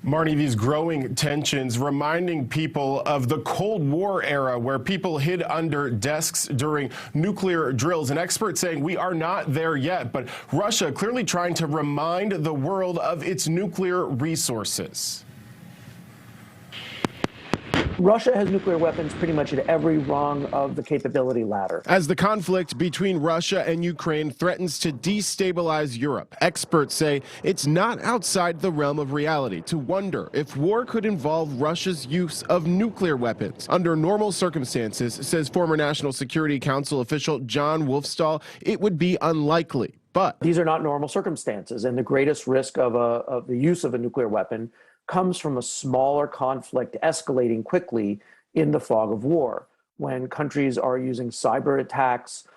Marnie, these growing tensions reminding people of the Cold War era where people hid under desks during nuclear drills. An expert saying we are not there yet, but Russia clearly trying to remind the world of its nuclear resources. Russia has nuclear weapons pretty much at every rung of the capability ladder. As the conflict between Russia and Ukraine threatens to destabilize Europe, experts say it's not outside the realm of reality to wonder if war could involve Russia's use of nuclear weapons. Under normal circumstances, says former National Security Council official John Wolfstall, it would be unlikely. But these are not normal circumstances, and the greatest risk of the use of a nuclear weapon comes from a smaller conflict escalating quickly in the fog of war, when countries are using cyber attacks,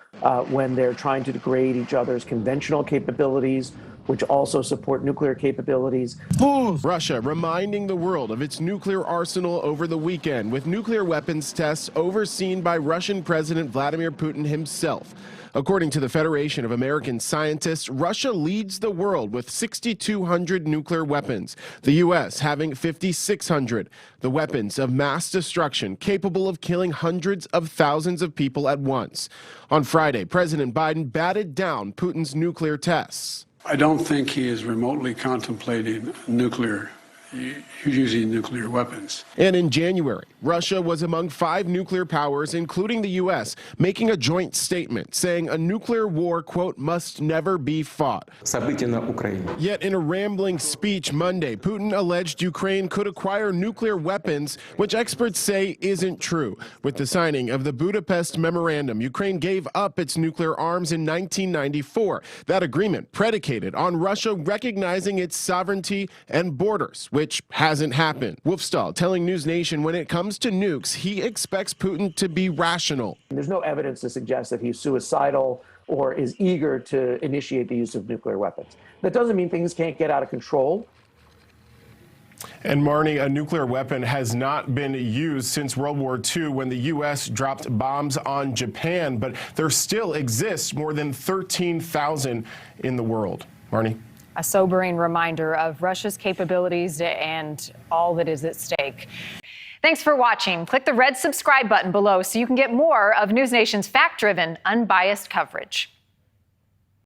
when they're trying to degrade each other's conventional capabilities, which also support nuclear capabilities. Russia reminding the world of its nuclear arsenal over the weekend, with nuclear weapons tests overseen by Russian President Vladimir Putin himself. According to the Federation of American Scientists, Russia leads the world with 6,200 nuclear weapons, the U.S. having 5,600. The weapons of mass destruction capable of killing hundreds of thousands of people at once. On Friday, President Biden batted down Putin's nuclear tests. I don't think he is remotely contemplating using nuclear weapons. And in January, Russia was among 5 nuclear powers, including the U.S., making a joint statement saying a nuclear war, quote, must never be fought. Yet in a rambling speech Monday, Putin alleged Ukraine could acquire nuclear weapons, which experts say isn't true. With the signing of the Budapest Memorandum, Ukraine gave up its nuclear arms in 1994. That agreement predicated on Russia recognizing its sovereignty and borders, which hasn't happened. Wolfstall telling NewsNation when it comes to nukes, he expects Putin to be rational. There's no evidence to suggest that he's suicidal or is eager to initiate the use of nuclear weapons. That doesn't mean things can't get out of control. And Marnie, a nuclear weapon has not been used since World War II when the U.S. dropped bombs on Japan, but there still exists more than 13,000 in the world. Marnie? A sobering reminder of Russia's capabilities and all that is at stake. Thanks for watching. Click the red subscribe button below so you can get more of NewsNation's fact-driven, unbiased coverage.